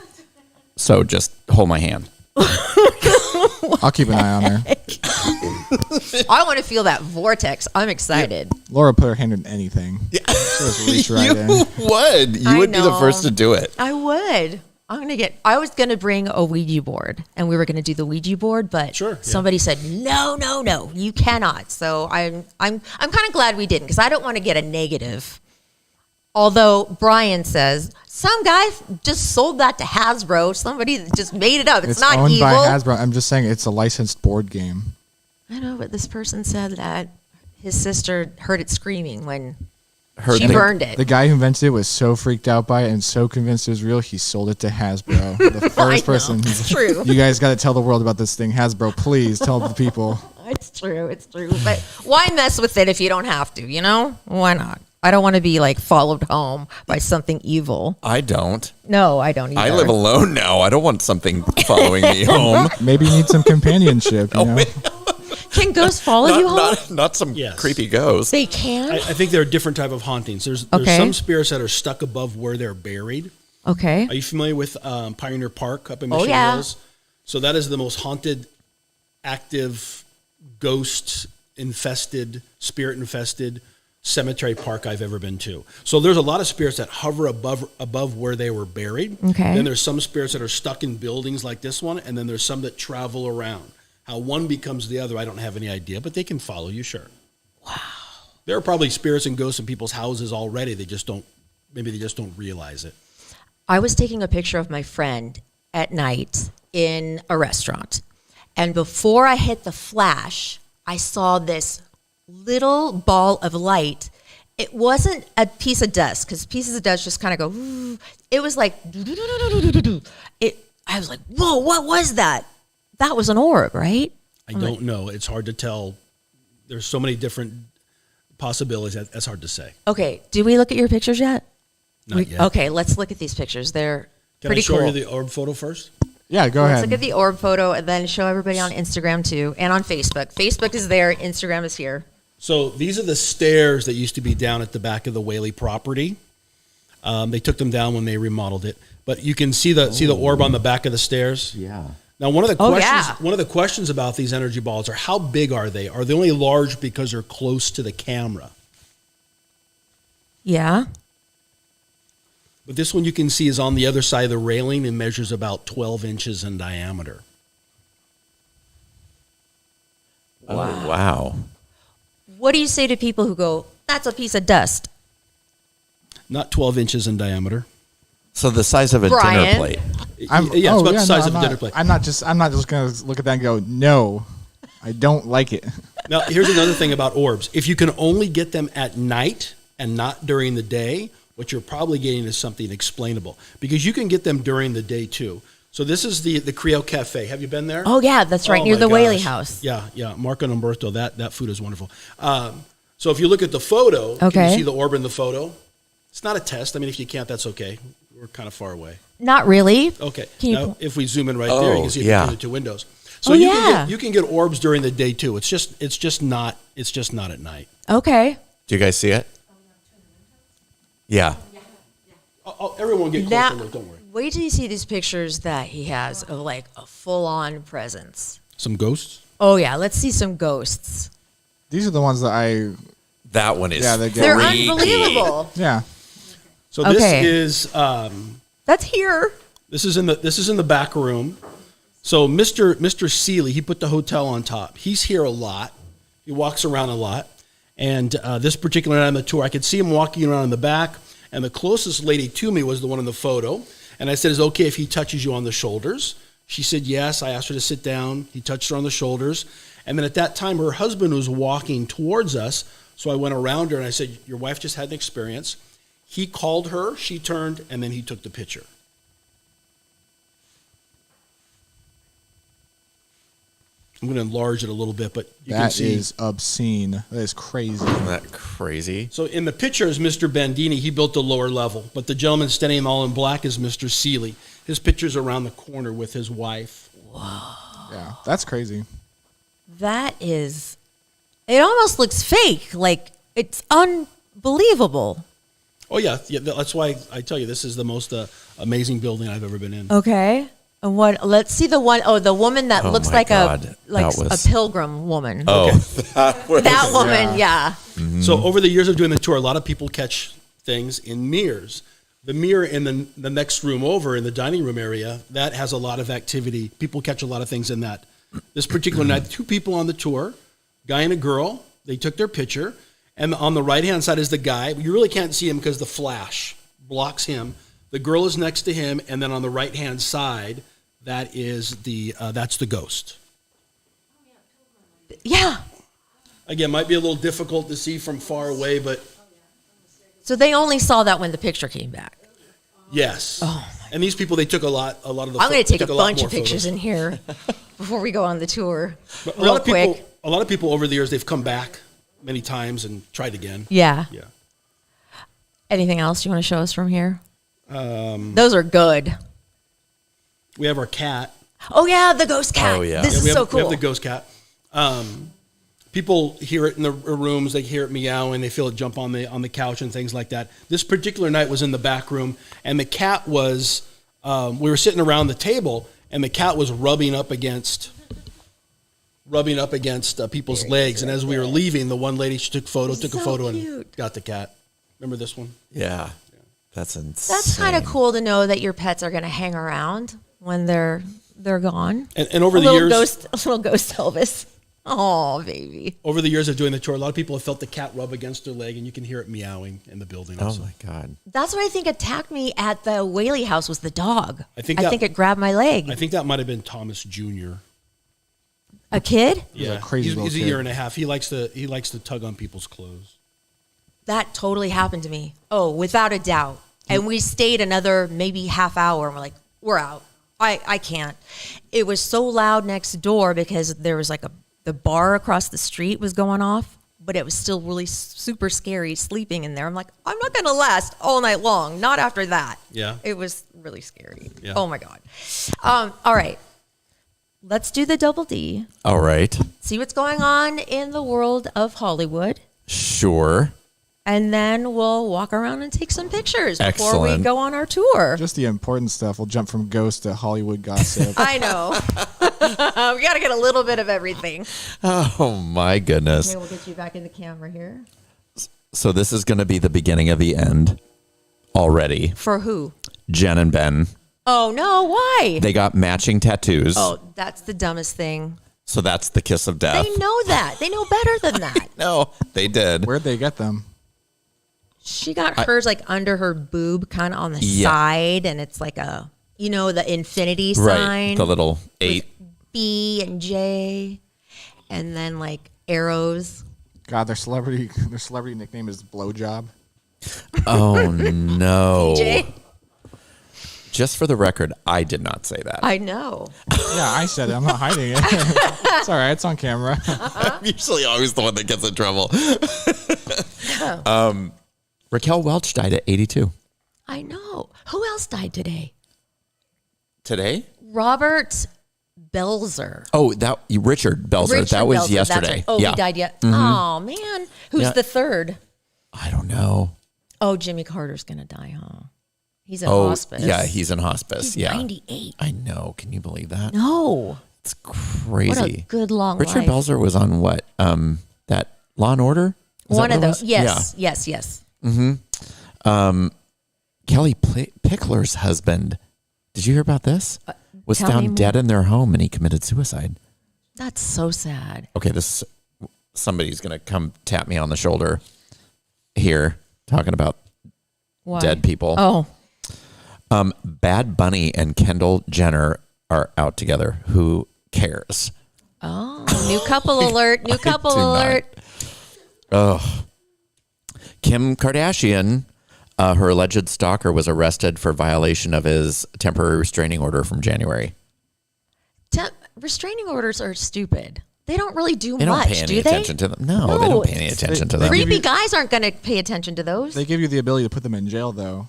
So just hold my hand. I'll keep an eye on her. I want to feel that vortex. I'm excited. Laura put her hand in anything. Yeah. She'll just reach right in. would. You I would be the know. first to do it. I would. I was gonna bring a Ouija board, and we were gonna do the Ouija board, but Sure, yeah. somebody said no, you cannot. So I'm kind of glad we didn't, because I don't want to get a negative. Although Brian says some guy just sold that to Hasbro. Somebody just made it up. It's not owned evil. by Hasbro. I'm just saying it's a licensed board game. I know, but this person said that his sister heard it screaming when Heard she the- burned it. The guy who invented it was so freaked out by it and so convinced it was real, he sold it to Hasbro. The first I know, person. it's true. You guys got to tell the world about this thing. Hasbro, please tell the people. It's true. But why mess with it if you don't have to, you know? Why not? I don't want to be like followed home by something evil. I don't. No, I don't either. I live alone now. I don't want something following me home. Maybe you need some companionship, you know? Can ghosts follow you home? Not some Yes. creepy ghost. They can? I think there are different type of hauntings. There's Okay. some spirits that are stuck above where they're buried. Okay. Are you familiar with Pioneer Park up in Oh, Mission yeah. Hills? So that is the most haunted, active, ghost-infested, spirit-infested cemetery park I've ever been to. So there's a lot of spirits that hover above where they were buried. Okay. Then there's some spirits that are stuck in buildings like this one, and then there's some that travel around. How one becomes the other, I don't have any idea, but they can follow you, sure. Wow. There are probably spirits and ghosts in people's houses already. They just don't realize it. I was taking a picture of my friend at night in a restaurant. And before I hit the flash, I saw this little ball of light. It wasn't a piece of dust, because pieces of dust just kind of go, "Ooh." It was like, I was like, whoa, what was that? That was an orb, right? I don't know. It's hard to tell. There's so many different possibilities. That's hard to say. Okay, did we look at your pictures yet? Not yet. Okay, let's look at these pictures. They're Can pretty I show cool. you the orb photo first? Yeah, go Let's ahead. look at the orb photo and then show everybody on Instagram too, and on Facebook. Facebook is there, Instagram is here. So these are the stairs that used to be down at the back of the Whaley property. They took them down when they remodeled it, but you can see the orb on the back of the stairs. Yeah. Now, one of the Oh, questions yeah. one of the questions about these energy balls are how big are they? Are they only large because they're close to the camera? Yeah. But this one you can see is on the other side of the railing and measures about 12 inches in diameter. Oh, wow. What do you say to people who go, that's a piece of dust? Not 12 inches in diameter. So the size of a dinner Brian? plate. Yeah, it's about the size of a dinner plate. I'm not just going to look at that and go, no, I don't like it. Now, here's another thing about orbs. If you can only get them at night and not during the day, what you're probably getting is something explainable, because you can get them during the day too. So this is the Creole Cafe. Have you been there? Oh, yeah, that's right, Oh, near my the Whaley gosh. house. Yeah. Marco and Umberto, that food is wonderful. So if you look at the photo, can Okay. you see the orb in the photo? It's not a test. I mean, if you can't, that's okay. We're kind of far away. Not really. Okay. Can you- Now, if we zoom in right there, you Oh, can see it yeah. between the two windows. So Oh, you yeah. you can get orbs during the day too. It's just not at night. Okay. Do you guys see it? Yeah. Everyone get closer Now, to it, don't worry. wait till you see these pictures that he has of like a full-on presence. Some ghosts? Oh yeah, let's see some ghosts. These are the ones that That one is. Yeah, they're They're freaky. unbelievable. yeah. So Okay. this is That's here. this is in the back room. So Mr. Seeley, he put the hotel on top. He's here a lot. He walks around a lot. And this particular night on the tour, I could see him walking around in the back. And the closest lady to me was the one in the photo. And I said, is it okay if he touches you on the shoulders? She said yes. I asked her to sit down. He touched her on the shoulders. And then at that time, her husband was walking towards us. So I went around her and I said, your wife just had an experience. He called her, she turned, and then he took the picture. I'm going to enlarge it a little bit, but you can That see. is obscene. That is crazy. Isn't that crazy? So in the picture is Mr. Bandini. He built the lower level, but the gentleman standing all in black is Mr. Seeley. His picture's around the corner with his wife. Yeah, that's crazy. That is. It almost looks fake. Like it's unbelievable. Oh yeah, that's why I tell you this is the most amazing building I've ever been in. Okay. And what? Let's see the one oh the woman that Oh looks my like God. a That a pilgrim woman. Oh, that was. That woman, yeah. So over the years of doing the tour, a lot of people catch things in mirrors. The mirror in the next room over in the dining room area, that has a lot of activity. People catch a lot of things in that. This particular night, 2 people on the tour, guy and a girl, they took their picture. And on the right-hand side is the guy. You really can't see him because the flash blocks him. The girl is next to him. And then on the right-hand side, that is that's the ghost. Yeah. Again, might be a little difficult to see from far away, but So they only saw that when the picture came back. yes. Oh, and these people, they took a lot of the. I'm going to take a took lot bunch more of pictures photos. in here before we go on the tour. But Real quick. A lot of people over the years, they've come back many times and tried again. Yeah. Yeah. Anything else you want to show us from here? Those are good. We have our cat. Oh yeah, the ghost cat. Oh, yeah. This Yeah, is we have, so We cool. have the ghost cat. People hear it in the rooms. They hear it meowing. They feel it jump on the couch and things like that. This particular night was in the back room, and the cat was. We were sitting around the table, and the cat was rubbing up against people's legs. And as we were leaving, the one lady, she took a photo and cute. got the cat. Remember this one? Yeah. That's insane. That's kind of cool to know that your pets are going to hang around when they're gone. And over a the little years, a little ghost Elvis. Oh, baby. over the years of doing the tour, a lot of people have felt the cat rub against their leg, and you can hear it meowing in the building. Oh Also. my God. That's what I think attacked me at the Whaley house was the dog. I think it grabbed my leg. I think that might have been Thomas Jr. A kid? Yeah, a crazy he's little a kid. year and a half. He likes to tug on people's clothes. That totally happened to me. Oh, without a doubt. And we stayed another maybe half hour and we're like, we're out. I can't. It was so loud next door because there was like the bar across the street was going off, but it was still really super scary sleeping in there. I'm like, I'm not going to last all night long. Not after that. Yeah. It was really scary. Yeah. Oh my God. All right. Let's do the double D. All right. See what's going on in the world of Hollywood. Sure. And then we'll walk around and take some pictures before we Excellent. go on our tour. Just the important stuff. We'll jump from ghost to Hollywood gossip. I know. We got to get a little bit of everything. Oh my goodness. Okay, we'll get you back in the camera here. So this is going to be the beginning of the end already. For who? Jen and Ben, Oh, no. Why? they got matching tattoos. Oh, that's the dumbest thing. So that's the kiss of death. They know that. They know better than that. No, they did. Where'd they get them? She got hers like under her boob, kind of on the Yeah. side. And it's like the infinity Right. sign. The little 8. B and J. And then like arrows. God, their celebrity nickname is Blowjob. Oh no. J. Just for the record, I did not say that. I know. Yeah, I said it. I'm not hiding it. It's all right. It's on camera. I'm usually always the one that gets in trouble. Raquel Welch died at 82. I know. Who else died today? Today? Robert Belzer. Oh, Richard Belzer. Richard that was Belzer, that's yesterday. right. Oh, yeah. he died yet. Oh man, who's Yeah. the third? I don't know. Oh, Jimmy Carter's gonna die, huh? He's in Oh, hospice. yeah, he's in hospice. He's yeah. 98. I know. Can you believe that? No. It's crazy. What a good long Richard life. Belzer was on what? That Law and Order? Is One that of what it those. was? Yes, yes, yes. Kelly Pickler's husband, did you hear about this? Was tell me found more. dead in their home and he committed suicide. That's so sad. Okay, somebody's going to come tap me on the shoulder here talking about Why? dead people. Oh, Bad Bunny and Kendall Jenner are out together. Who cares? new couple alert! New couple do not. alert! Oh, Kim Kardashian, her alleged stalker, was arrested for violation of his temporary restraining order from January. Restraining orders are stupid. They don't really do They don't much, pay any do they? attention to them. No, they don't pay any attention to them. Creepy guys aren't going to pay attention to those. They give you the ability to put them in jail, though.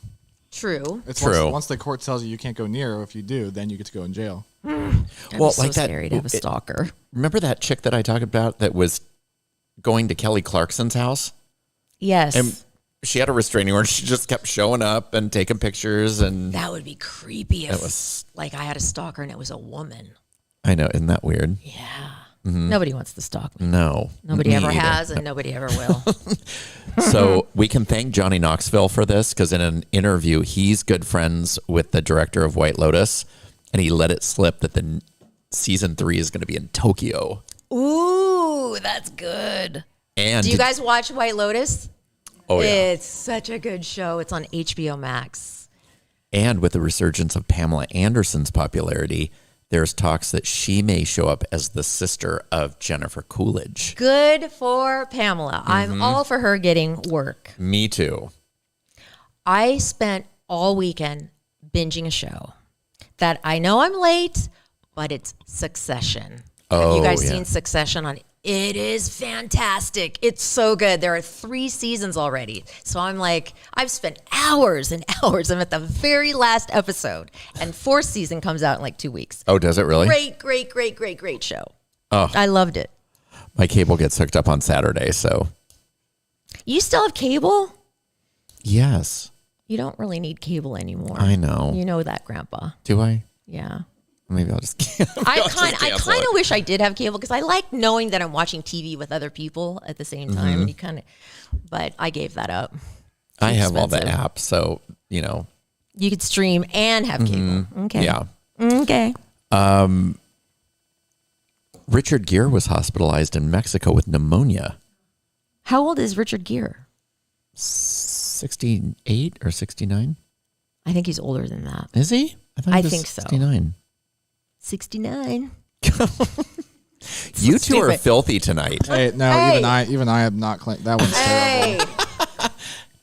True. It's True. Once the court tells you can't go near, or if you do, then you get to go in jail. Well, Well, so like that- scary to have a stalker. Remember that chick that I talked about that was going to Kelly Clarkson's house? Yes. And she had a restraining order. She just kept showing up and taking pictures. And That would be creepy if, was- like, I had a stalker and it was a woman. I know, isn't that weird? Yeah. Nobody wants to stalk me. No. Nobody me ever either. has, and nobody ever will. So we can thank Johnny Knoxville for this because in an interview, he's good friends with the director of White Lotus, and he let it slip that the season 3 is going to be in Tokyo. Ooh, that's good. And Do you guys watch White Lotus? Oh yeah. It's such a good show. It's on HBO Max. And with the resurgence of Pamela Anderson's popularity, there's talks that she may show up as the sister of Jennifer Coolidge. Good for Pamela. I'm all for her getting work. Me too. I spent all weekend binging a show that I know I'm late, but it's Succession. Have Oh, you guys yeah. seen Succession on? It is fantastic. It's so good. There are 3 seasons already. So I'm like, I've spent hours and hours. I'm at the very last episode. And 4th season comes out in like 2 weeks. Oh, does it really? Great show. Oh. I loved it. My cable gets hooked up on Saturday, so You still have cable? yes, You don't really need cable anymore. I know. You know that, Grandpa. Do I? Yeah. Maybe I'll just. I kind of wish I did have cable because I like knowing that I'm watching TV with other people at the same time. And you kind of, but I gave that up. I have all the expensive. apps, so you know. You could stream and have cable. Okay. Yeah. Okay. Richard Gere was hospitalized in Mexico with pneumonia. How old is Richard Gere? 68 or 69? I think he's older than that. Is he? I he was think so. 69. 69. You two are stupid. filthy tonight. Hey, no, Hey. even I am not. That one's terrible. Hey,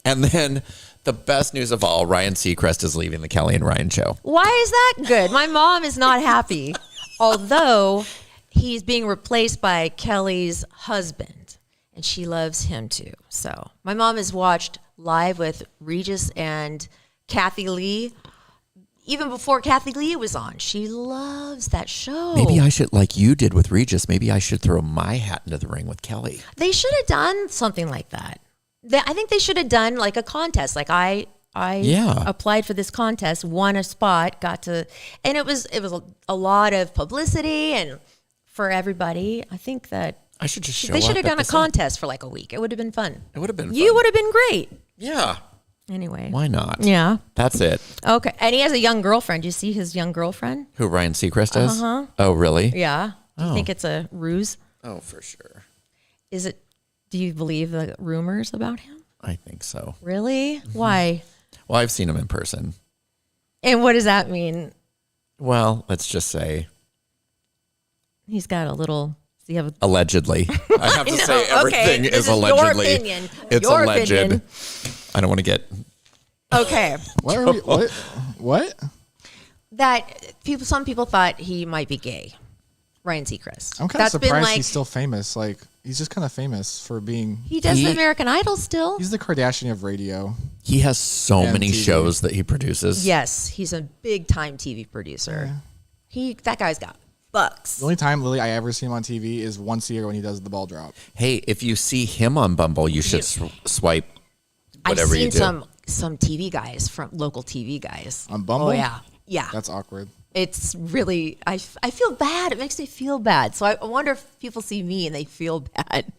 And then the best news of all, Ryan Seacrest is leaving the Kelly and Ryan show. why is that good? My mom is not happy. Although he's being replaced by Kelly's husband, and she loves him too. So my mom has watched Live with Regis and Kathy Lee. Even before Kathy Lee was on, she loves that show. Maybe I should, like you did with Regis, maybe I should throw my hat into the ring with Kelly. They should have done something like that. I think they should have done like a contest. Like I Yeah. applied for this contest, won a spot, got to, and it was a lot of publicity and for everybody. I think that I should just show they should up have at done a this- contest for like a week. It would have been fun. It would have been You fun. would have been great. Yeah. Anyway. Why not? Yeah. That's it. Okay. And he has a young girlfriend. Do you see his young girlfriend? Who Ryan Seacrest is? Oh, really? Yeah. Do you Oh. think it's a ruse? Oh, for sure. Is it? Do you believe the rumors about him? I think so. Really? Mm-hmm. Why? Well, I've seen him in person. And what does that mean? Well, let's just say He's got a little. Does he have a? allegedly. I have to say No, okay. everything This is is your allegedly. opinion. It's Your alleged. opinion. I don't want to get. Okay. What? Are we, what? That people. Some people thought he might be gay. Ryan Seacrest. I'm kind of surprised he's still famous. Like, he's just kind of famous for being. He does He- the American Idol still. He's the Kardashian of radio. He has so And many TV. shows that he produces. Yes, he's a big time TV producer. That guy's got bucks. The only time, Lily, I ever see him on TV is once a year when he does the ball drop. Hey, if you see him on Bumble, you should swipe I've whatever you seen do. some TV guys from local TV guys On Bumble? Oh yeah, yeah. That's awkward. It's really, I feel bad. It makes me feel bad. So I wonder if people see me and they feel bad.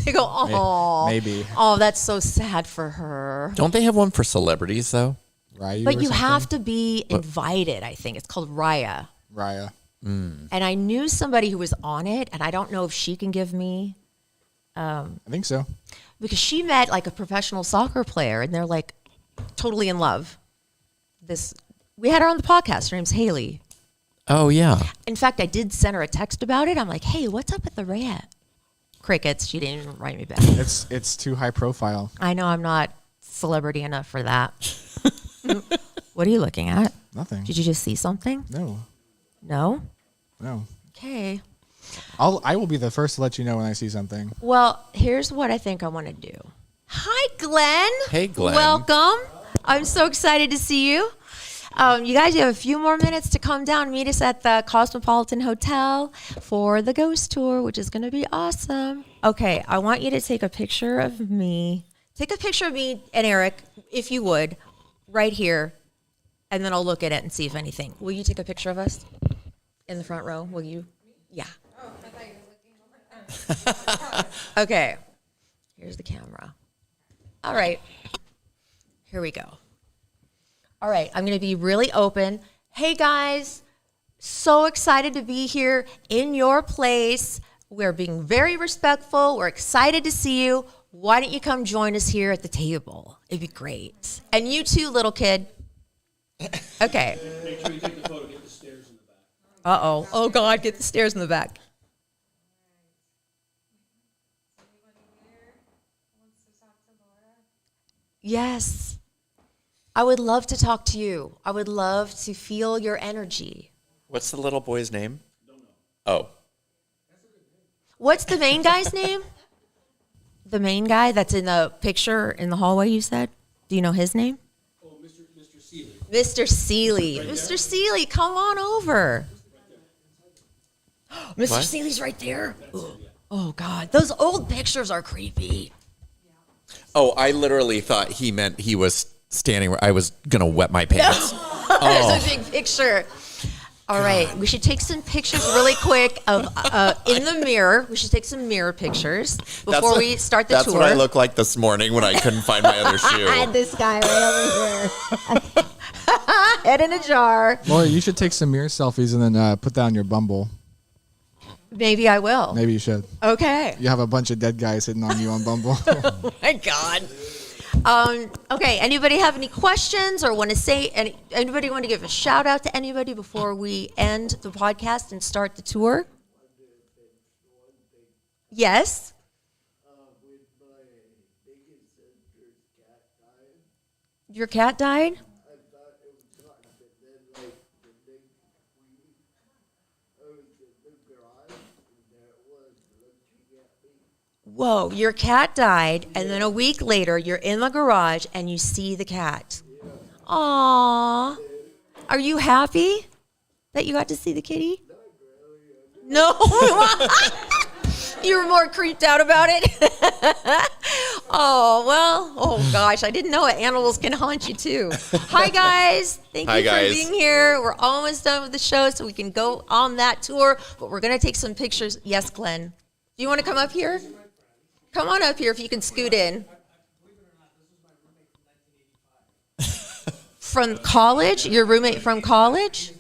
They go, oh, Maybe. Oh, that's so sad for her. Don't they have one for celebrities though? Ryu But or you something? have to be invited, I think. It's called Raya. Raya. And I knew somebody who was on it, and I don't know if she can give me, I think so. because she met like a professional soccer player, and they're like totally in love. We had her on the podcast. Her name's Haley. Oh yeah. In fact, I did send her a text about it. I'm like, hey, what's up with the Raya? Crickets. She didn't even write me back. It's too high profile. I know I'm not celebrity enough for that. What are you looking at? Nothing. Did you just see something? No. No? No. Okay. I will be the first to let you know when I see something. Well, here's what I think I want to do. Hi, Glenn. Hey, Glenn. Welcome. I'm so excited to see you. You guys, you have a few more minutes to come down and meet us at the Cosmopolitan Hotel for the ghost tour, which is going to be awesome. Okay, I want you to take a picture of me. Take a picture of me and Eric, if you would, right here, and then I'll look at it and see if anything. Will you take a picture of us in the front row? Will you? Yeah. Oh, I thought you were looking over. Okay. Here's the camera. All right. Here we go. All right. I'm going to be really open. Hey, guys. So excited to be here in your place. We're being very respectful. We're excited to see you. Why don't you come join us here at the table? It'd be great. And you too, little kid. Okay. Make sure you take the photo. Get the stairs in the back. Uh-oh. Oh, God. Get the stairs in the back. Yes. I would love to talk to you. I would love to feel your energy. What's the little boy's name? Oh. What's the main guy's name? The main guy that's in the picture in the hallway, you said? Do you know his name? Oh, Mr. Seeley. Mr. Seeley. Mr. Seeley, come on over. Mr. What? Seeley's right there. Oh, God. Those old pictures are creepy. Oh, I literally thought he meant he was standing where I was gonna wet my pants. There's a big picture. All right, we should take some pictures really quick of in the mirror. We should take some mirror pictures before we start the that's tour. what I looked like this morning when I couldn't find my other I had shoe. this guy right over here. Head in a jar. Laura, you should take some mirror selfies and then put that on your Bumble. Maybe I will. Maybe you should. Okay. You have a bunch of dead guys hitting on you on Bumble. Oh my God. Okay. Anybody have any questions or want to say anybody want to give a shout out to anybody before we end the podcast and start the tour? Yes. Your cat died? Whoa, your cat died, and then a week later, you're in the garage and you see the cat. Aww. Are you happy that you got to see the kitty? No. You were more creeped out about it? Oh, well, oh gosh, I didn't know animals can haunt you too. Hi, guys. Thank Hi, you for guys. being here. We're almost done with the show, so we can go on that tour, but we're going to take some pictures. Yes, Glenn. Do you want to come up here? Come on up here if you can scoot in. From college? Your roommate from college?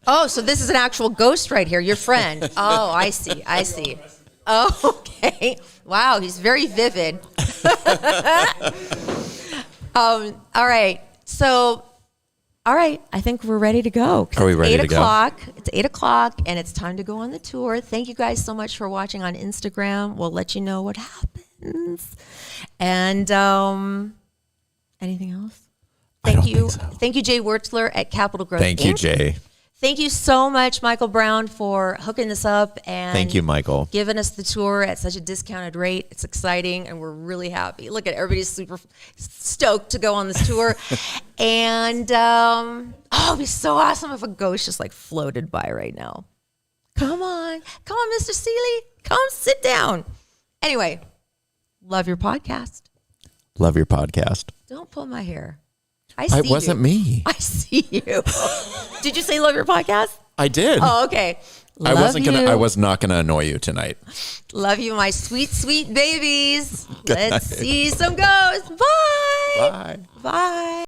Oh, so this is an actual ghost right here, your friend. Oh, I see. I see. Oh, okay. Wow, he's very vivid. All right. So, all right. I think we're ready to go. Are we ready to go? It's 8 o'clock, and it's time to go on the tour. Thank you guys so much for watching on Instagram. We'll let you know what happens. And anything else? I Thank don't you. think so. Thank you, Jay Wurtzler at Capital Growth. Thank you, Inc. Jay. Thank you so much, Michael Brown, for hooking this up and Thank you, Michael. giving us the tour at such a discounted rate. It's exciting, and we're really happy. Look at everybody's super stoked to go on this tour. And it'd be so awesome if a ghost just like floated by right now. Come on, Mr. Seeley, come sit down. Anyway, love your podcast. Love your podcast. Don't pull my hair. I see It wasn't you. me. I see you. Did you say you love your podcast? I did. Oh, okay. I wasn't Love gonna. you. I was not gonna annoy you tonight. Love you, my sweet, sweet babies. Good Let's night. see some ghosts. Bye. Bye. Bye.